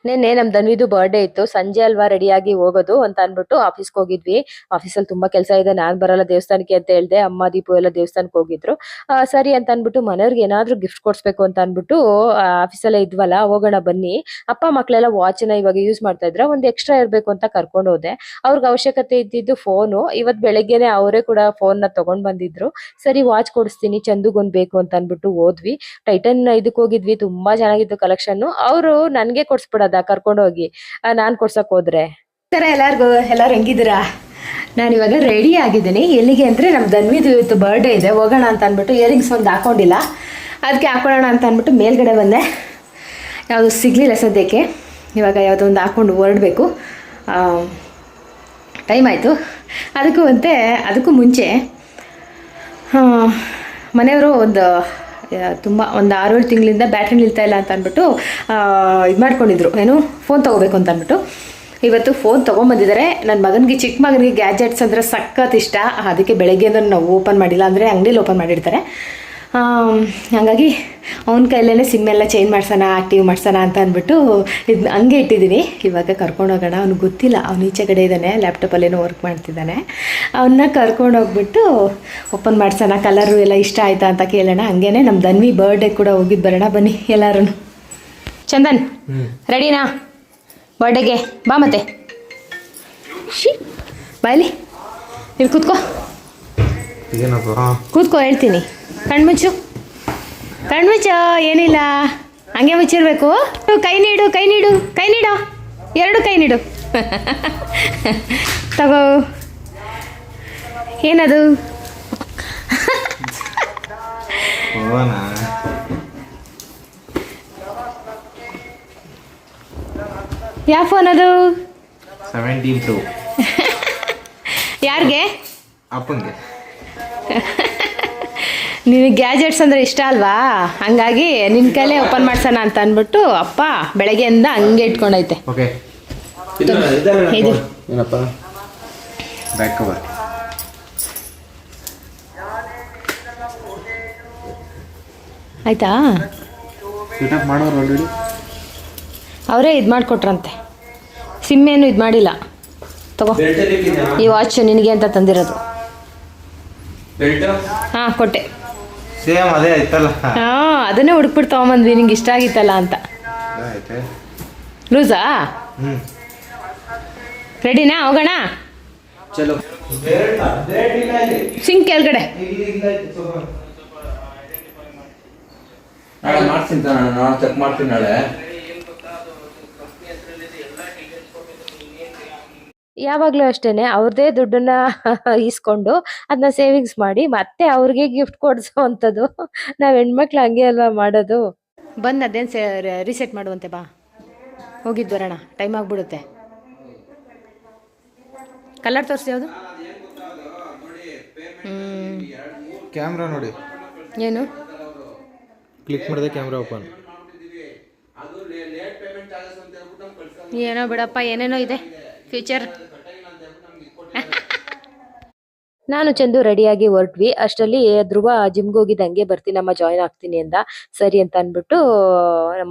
ನೆನ್ನೆ ನಮ್ ಧನ್ವಿದು ಬರ್ಡೇ ಇತ್ತು. ಸಂಜೆ ಅಲ್ವಾ ರೆಡಿಯಾಗಿ ಹೋಗೋದು ಅಂತ ಅನ್ಬಿಟ್ಟು ಆಫೀಸ್ಗೆ ಹೋಗಿದ್ವಿ. ಆಫೀಸಲ್ಲಿ ತುಂಬಾ ಕೆಲಸ ಇದೆ, ನಾನ್ ಬರಲ್ಲ ದೇವಸ್ಥಾನಕ್ಕೆ ಅಂತ ಹೇಳ್ದೆ. ಅಮ್ಮ ದೀಪು ಎಲ್ಲ ದೇವಸ್ಥಾನಕ್ಕೆ ಹೋಗಿದ್ರು. ಸರಿ ಅಂತ ಅನ್ಬಿಟ್ಟು ಮನೆಯವ್ರಿಗೆ ಏನಾದ್ರು ಗಿಫ್ಟ್ ಕೊಡ್ಸ್ಬೇಕು ಅಂತ ಅನ್ಬಿಟ್ಟು ಆಫೀಸಲ್ಲೇ ಇದ್ವಲ್ಲ, ಹೋಗೋಣ ಬನ್ನಿ. ಅಪ್ಪ ಮಕ್ಳೆಲ್ಲ ವಾಚ್ನ ಇವಾಗ ಯೂಸ್ ಮಾಡ್ತಾ ಇದ್ರ, ಒಂದ್ ಎಕ್ಸ್ಟ್ರಾ ಇರ್ಬೇಕು ಅಂತ ಕರ್ಕೊಂಡು ಹೋದೆ. ಅವ್ರಿಗೆ ಅವಶ್ಯಕತೆ ಇದ್ದಿದ್ದು ಫೋನು. ಇವತ್ ಬೆಳಗ್ಗೆನೆ ಅವರೇ ಕೂಡ ಫೋನ್ ನ ತಗೊಂಡ್ ಬಂದಿದ್ರು. ಸರಿ ವಾಚ್ ಕೊಡಿಸ್ತೀನಿ, ಚಂದುಗೊಂದ್ ಬೇಕು ಅಂತ ಅನ್ಬಿಟ್ಟು ಹೋದ್ವಿ. ಟೈಟನ್ ಇದಕ್ ಹೋಗಿದ್ವಿ, ತುಂಬಾ ಚೆನ್ನಾಗಿತ್ತು ಕಲೆಕ್ಷನ್. ಅವರು ನನ್ಗೆ ಕೊಡ್ಸ್ಬಿಡೋದ ಕರ್ಕೊಂಡು ಹೋಗಿ, ನಾನ್ ಕೊಡ್ಸಕ್ ಹೋದ್ರೆ. ಎಲ್ಲಾರು ಹೆಂಗಿದ್ದೀರಾ? ನಾನು ಇವಾಗ ರೆಡಿ ಆಗಿದ್ದೀನಿ. ಎಲ್ಲಿಗೆ ಅಂದ್ರೆ ನಮ್ ಧನ್ವಿದು ಇವತ್ತು ಬರ್ಡೇ ಇದೆ, ಹೋಗೋಣ ಅಂತ ಅನ್ಬಿಟ್ಟು ಇಯರಿಂಗ್ಸ್ ಒಂದು ಹಾಕೊಂಡಿಲ್ಲ, ಅದಕ್ಕೆ ಹಾಕೊಳ್ಳೋಣ ಅಂತ ಅನ್ಬಿಟ್ಟು ಮೇಲ್ಗಡೆ ಬಂದೆ. ಯಾವುದು ಸಿಗ್ಲಿಲ್ಲ ಸದ್ಯಕ್ಕೆ. ಇವಾಗ ಯಾವುದೋ ಒಂದು ಹಾಕೊಂಡು ಹೊರಡಬೇಕು, ಟೈಮ್ ಆಯಿತು. ಅದಕ್ಕೂ ಮುಂಚೆ ಮನೆಯವರು ತುಂಬ ಒಂದು 6-7 ತಿಂಗಳಿಂದ ಬ್ಯಾಟ್ರಿ ನಿಲ್ತಾ ಇಲ್ಲ ಅಂತ ಅಂದ್ಬಿಟ್ಟು ಇದು ಮಾಡ್ಕೊಂಡಿದ್ರು, ಏನು ಫೋನ್ ತೊಗೋಬೇಕು ಅಂತ ಅಂದ್ಬಿಟ್ಟು ಇವತ್ತು ಫೋನ್ ತೊಗೊಂಬಂದಿದ್ದಾರೆ. ನನ್ನ ಮಗನಿಗೆ, ಚಿಕ್ಕ ಮಗನಿಗೆ ಗ್ಯಾಜೆಟ್ಸ್ ಅಂದರೆ ಸಖತ್ ಇಷ್ಟ. ಅದಕ್ಕೆ ಬೆಳಗ್ಗೆಯಿಂದ ನಾವು ಓಪನ್ ಮಾಡಿಲ್ಲ, ಅಂದರೆ ಅಂಗಡಿಲಿ ಓಪನ್ ಮಾಡಿರ್ತಾರೆ. ಹಾಗಾಗಿ ಅವನ ಕೈಲೇ ಸಿಮ್ ಎಲ್ಲ ಚೇಂಜ್ ಮಾಡ್ಸೋಣ, ಆಕ್ಟಿವ್ ಮಾಡ್ಸೋಣ ಅಂತ ಅಂದ್ಬಿಟ್ಟು ಇದು ಹಂಗೆ ಇಟ್ಟಿದ್ದೀನಿ. ಇವಾಗ ಕರ್ಕೊಂಡೋಗೋಣ. ಅವ್ನಿಗೆ ಗೊತ್ತಿಲ್ಲ, ಅವ್ನು ಈಚೆ ಕಡೆ ಇದ್ದಾನೆ, ಲ್ಯಾಪ್ಟಾಪಲ್ಲೇನೋ ವರ್ಕ್ ಮಾಡ್ತಿದ್ದಾನೆ. ಅವನ್ನ ಕರ್ಕೊಂಡೋಗ್ಬಿಟ್ಟು ಓಪನ್ ಮಾಡ್ಸೋಣ. ಕಲರು ಎಲ್ಲ ಇಷ್ಟ ಆಯಿತಾ ಅಂತ ಕೇಳೋಣ. ಹಂಗೇನೆ ನಮ್ಮ ಧನ್ವಿ ಬರ್ಡೇ ಕೂಡ ಹೋಗಿದ್ದು ಬರೋಣ ಬನ್ನಿ ಎಲ್ಲರೂ. ಚಂದನ್ ರೆಡಿನಾ ಬರ್ಡೇಗೆ? ಬಾ ಮತ್ತೆ ಬಾಯ್ಲಿ, ಇಲ್ಲಿ ಕೂತ್ಕೋ ಹೇಳ್ತೀನಿ. ಕಣ್ಮುಚ್ಚು, ಏನಿಲ್ಲ, ಹಂಗೆ ಮುಚ್ಚಿರ್ಬೇಕು. ಕೈ ನೀಡು, ಎರಡು ಕೈ ನೀಡು. ತಗೋ. ಏನದು? ಯಾವ ಫೋನ್ ಅದು? 17 Pro. ಯಾರಿಗೆ? ಅಪ್ಪಂಗೆ. ನಿನಗೆ ಗ್ಯಾಜೆಟ್ಸ್ ಅಂದರೆ ಇಷ್ಟ ಅಲ್ವಾ, ಹಂಗಾಗಿ ನಿನ್ನ ಕೈಲೇ ಓಪನ್ ಮಾಡ್ಸೋಣ ಅಂತ ಅಂದ್ಬಿಟ್ಟು ಅಪ್ಪ ಬೆಳಗ್ಗೆಯಿಂದ ಹಂಗೆ ಇಟ್ಕೊಂಡೈತೆ. ಓಕೆ, ಇದು ಏನಪ್ಪ? Back cover. ಆಯ್ತಾ? ಸೆಟಪ್ ಮಾಡೋರು ಆಲ್ರೆಡಿ ಅವರೇ ಇದು ಮಾಡಿಕೊಟ್ರಂತೆ. ಸಿಮ್ ಏನು ಇದು ಮಾಡಿಲ್ಲ. ತಗೋ, ಈ ವಾಚ್ ನಿನಗೆ ಅಂತ ತಂದಿರೋದು. ಹಾಂ ಕೊಟ್ಟೆ. ಸೇಮ್ ಅದೇ ಆಯ್ತಲ್ಲ. ಹಾಂ, ಅದನ್ನೇ ಹುಡುಕ್ಬಿಟ್ಟು ತೊಗೊಂಬಂದ್ವಿ, ನಿಂಗೆ ಇಷ್ಟ ಆಗಿತ್ತಲ್ಲ ಅಂತ. ಲೂಸಾ? ರೆಡಿನಾ? ಹೋಗೋಣ. ಚಲೋ. ಸಿಂಕ್ ಕೆಳಗಡೆ. ನಾಳೆ ಮಾಡ್ತೀನಿ, ನಾಳೆ ಚೆಕ್ ಮಾಡ್ತೀನಿ. ನಾಳೆ ಯಾವಾಗಲೂ ಅಷ್ಟೇನೆ, ಅವ್ರದ್ದೇ ದುಡ್ಡನ್ನ ಇಸ್ಕೊಂಡು ಅದನ್ನ ಸೇವಿಂಗ್ಸ್ ಮಾಡಿ ಮತ್ತೆ ಅವ್ರಿಗೆ ಗಿಫ್ಟ್ ಕೊಡಿಸೋ ಅಂಥದ್ದು. ನಾವು ಹೆಣ್ಮಕ್ಳು ಹಂಗೆ ಅಲ್ವಾ ಮಾಡೋದು. ಬಂದು ಅದೇನು ರೀಸೆಟ್ ಮಾಡುವಂತೆ, ಬಾ ಹೋಗಿದ್ದು ಬರೋಣ, ಟೈಮ್ ಆಗಿಬಿಡುತ್ತೆ. ಕಲರ್ ತೋರಿಸಿ ಯಾವುದು? ಕ್ಯಾಮ್ರಾ ನೋಡಿ. ಏನು ಕ್ಲಿಕ್ ಮಾಡಿದೆ, ಕ್ಯಾಮ್ರಾ ಓಪನ್. ಏನೋ ಬಿಡಪ್ಪ, ಏನೇನೋ ಇದೆ ಫ್ಯೂಚರ್. ನಾನು ಚಂದು ರೆಡಿಯಾಗಿ ಹೊರಟ್ವಿ. ಅಷ್ಟರಲ್ಲಿ ಧ್ರುವ ಜಿಮ್ಗೆ ಹೋಗಿದ್ದಂಗೆ ಬರ್ತೀನಮ್ಮ, ಜಾಯ್ನ್ ಆಗ್ತೀನಿ ಅಂದ. ಸರಿ ಅಂತ ಅಂದ್ಬಿಟ್ಟು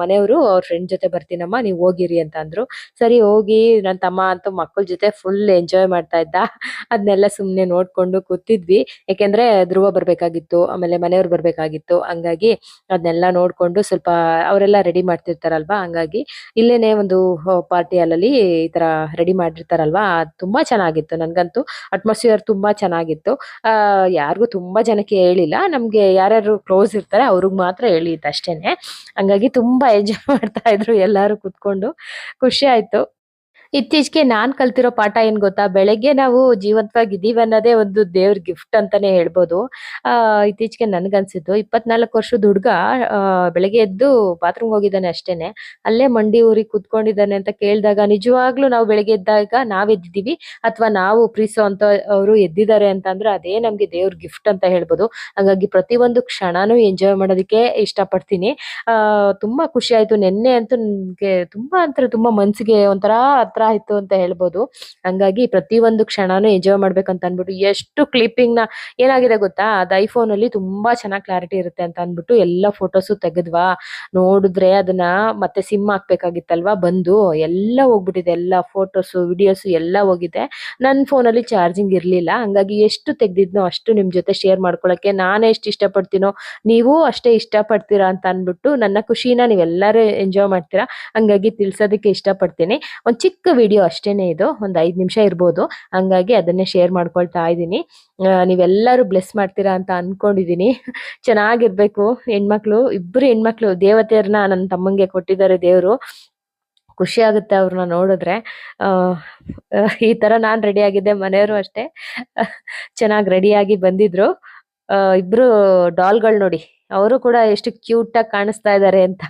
ಮನೆಯವರು ಅವ್ರ ಫ್ರೆಂಡ್ ಜೊತೆ ಬರ್ತೀನಮ್ಮ, ನೀವು ಹೋಗಿರಿ ಅಂತ ಅಂದ್ರು. ಸರಿ ಹೋಗಿ ನನ್ನ ತಮ್ಮ ಅಂತೂ ಮಕ್ಕಳ ಜೊತೆ ಫುಲ್ ಎಂಜಾಯ್ ಮಾಡ್ತಾ ಇದ್ದ. ಅದನ್ನೆಲ್ಲ ಸುಮ್ಮನೆ ನೋಡ್ಕೊಂಡು ಕೂತಿದ್ವಿ. ಯಾಕೆಂದ್ರೆ ಧ್ರುವ ಬರ್ಬೇಕಾಗಿತ್ತು, ಆಮೇಲೆ ಮನೆಯವ್ರು ಬರ್ಬೇಕಾಗಿತ್ತು. ಹಂಗಾಗಿ ಅದನ್ನೆಲ್ಲ ನೋಡ್ಕೊಂಡು ಸ್ವಲ್ಪ ಅವರೆಲ್ಲ ರೆಡಿ ಮಾಡ್ತಿರ್ತಾರಲ್ವಾ, ಹಂಗಾಗಿ ಇಲ್ಲೇನೆ ಒಂದು ಪಾರ್ಟಿ ಹಾಲಲ್ಲಿ ಈ ತರ ರೆಡಿ ಮಾಡಿರ್ತಾರಲ್ವಾ, ತುಂಬಾ ಚೆನ್ನಾಗಿತ್ತು. ನನ್ಗಂತೂ ಅಟ್ಮಾಸ್ಫಿಯರ್ ತುಂಬಾ ಚೆನ್ನಾಗಿತ್ತು. ಯಾರಿಗೂ ತುಂಬಾ ಜನಕ್ಕೆ ಹೇಳಿಲ್ಲ, ನಮ್ಗೆ ಯಾರ್ಯಾರು ಕ್ಲೋಸ್ ಇರ್ತಾರೆ ಅವ್ರಿಗೆ ಮಾತ್ರ ಹೇಳಿದ್ದು ಅಷ್ಟೇನೆ. ಹಂಗಾಗಿ ತುಂಬಾ ಎಂಜಾಯ್ ಮಾಡ್ತಾ ಇದ್ರು ಎಲ್ಲಾರು ಕುತ್ಕೊಂಡು, ಖುಷಿ ಆಯ್ತು. ಇತ್ತೀಚೆಗೆ ನಾನ್ ಕಲ್ತಿರೋ ಪಾಠ ಏನ್ ಗೊತ್ತಾ, ಬೆಳಗ್ಗೆ ನಾವು ಜೀವಂತವಾಗಿದ್ದೀವಿ ಅನ್ನೋದೇ ಒಂದು ದೇವ್ರ ಗಿಫ್ಟ್ ಅಂತಾನೆ ಹೇಳ್ಬೋದು. ಇತ್ತೀಚೆಗೆ ನನ್ಗನ್ಸಿದ್ದು, 24 ವರ್ಷದ ಹುಡ್ಗ ಬೆಳಗ್ಗೆ ಎದ್ದು ಬಾತ್ರೂಮ್ ಹೋಗಿದ್ದಾನೆ ಅಷ್ಟೇನೆ, ಅಲ್ಲೇ ಮಂಡಿ ಊರಿ ಕುತ್ಕೊಂಡಿದ್ದಾನೆ ಅಂತ ಕೇಳಿದಾಗ ನಿಜವಾಗ್ಲೂ ನಾವು ಬೆಳಗ್ಗೆ ಎದ್ದಾಗ ನಾವ್ ಎದ್ದಿದೀವಿ ಅಥವಾ ನಾವು ಪ್ರೀಸೋ ಅಂತ ಅವರು ಎದ್ದಿದ್ದಾರೆ ಅಂತ ಅಂದ್ರೆ ಅದೇ ನಮ್ಗೆ ದೇವ್ರ ಗಿಫ್ಟ್ ಅಂತ ಹೇಳ್ಬೋದು. ಹಾಗಾಗಿ ಪ್ರತಿಯೊಂದು ಕ್ಷಣನೂ ಎಂಜಾಯ್ ಮಾಡೋದಕ್ಕೆ ಇಷ್ಟಪಡ್ತೀನಿ. ತುಂಬಾ ಖುಷಿ ಆಯ್ತು. ನೆನ್ನೆ ಅಂತೂ ನನ್ಗೆ ತುಂಬಾ ಅಂದ್ರೆ ತುಂಬಾ ಮನ್ಸಿಗೆ ಒಂಥರ ಹತ್ರ ಆಯ್ತು ಅಂತ ಹೇಳ್ಬೋದು. ಹಂಗಾಗಿ ಪ್ರತಿಯೊಂದು ಕ್ಷಣನೂ ಎಂಜಾಯ್ ಮಾಡ್ಬೇಕಂತ ಅನ್ಬಿಟ್ಟು ಎಷ್ಟು ಕ್ಲಿಪ್ಪಿಂಗ್ ನ ಏನಾಗಿದೆ ಗೊತ್ತಾ, ಅದು ಐಫೋನ್ ಅಲ್ಲಿ ತುಂಬಾ ಚೆನ್ನಾಗಿ ಕ್ಲಾರಿಟಿ ಇರುತ್ತೆ ಅಂತ ಅನ್ಬಿಟ್ಟು ಎಲ್ಲ ಫೋಟೋಸು ತೆಗೆದ್ವಾ. ನೋಡಿದ್ರೆ ಅದನ್ನ ಮತ್ತೆ ಸಿಮ್ ಹಾಕ್ಬೇಕಾಗಿತ್ತಲ್ವಾ, ಬಂದು ಎಲ್ಲ ಹೋಗ್ಬಿಟ್ಟಿದೆ, ಎಲ್ಲ ಫೋಟೋಸು ವಿಡಿಯೋಸು ಎಲ್ಲ ಹೋಗಿದೆ. ನನ್ನ ಫೋನಲ್ಲಿ ಚಾರ್ಜಿಂಗ್ ಇರ್ಲಿಲ್ಲ, ಹಂಗಾಗಿ ಎಷ್ಟು ತೆಗ್ದಿದ್ನೋ ಅಷ್ಟು ನಿಮ್ ಜೊತೆ ಶೇರ್ ಮಾಡ್ಕೊಳಕ್ಕೆ ನಾನೇ ಎಷ್ಟು ಇಷ್ಟಪಡ್ತೀನೋ ನೀವು ಅಷ್ಟೇ ಇಷ್ಟಪಡ್ತೀರಾ ಅಂತ ಅನ್ಬಿಟ್ಟು ನನ್ನ ಖುಷಿನ ನೀವೆಲ್ಲರೂ ಎಂಜಾಯ್ ಮಾಡ್ತೀರಾ, ಹಂಗಾಗಿ ತಿಳ್ಸೋದಕ್ಕೆ ಇಷ್ಟಪಡ್ತೀನಿ. ಒಂದ್ ಚಿಕ್ಕ ವಿಡಿಯೋ ಅಷ್ಟೇನೆ ಇದು, ಒಂದ್ 5 ನಿಮಿಷ ಇರ್ಬೋದು, ಹಂಗಾಗಿ ಅದನ್ನೇ ಶೇರ್ ಮಾಡ್ಕೊಳ್ತಾ ಇದ್ದೀನಿ. ನೀವೆಲ್ಲರೂ ಬ್ಲೆಸ್ ಮಾಡ್ತೀರಾ ಅಂತ ಅನ್ಕೊಂಡಿದೀನಿ. ಚೆನ್ನಾಗಿರ್ಬೇಕು. ಹೆಣ್ಮಕ್ಳು ಇಬ್ರು ಹೆಣ್ಮಕ್ಳು ದೇವತೆಯರನ್ನ ನನ್ನ ತಮ್ಮಂಗೆ ಕೊಟ್ಟಿದ್ದಾರೆ ದೇವ್ರು. ಖುಷಿ ಆಗುತ್ತೆ ಅವ್ರನ್ನ ನೋಡಿದ್ರೆ. ಆ ಈ ತರ ನಾನ್ ರೆಡಿ ಆಗಿದ್ದೆ, ಮನೆಯವರು ಅಷ್ಟೇ ಚೆನ್ನಾಗಿ ರೆಡಿಯಾಗಿ ಬಂದಿದ್ರು. ಇಬ್ರು ಡಾಲ್ಗಳು ನೋಡಿ, ಅವರು ಕೂಡ ಎಷ್ಟು ಕ್ಯೂಟ್ ಆಗಿ ಕಾಣಿಸ್ತಾ ಇದ್ದಾರೆ ಅಂತ.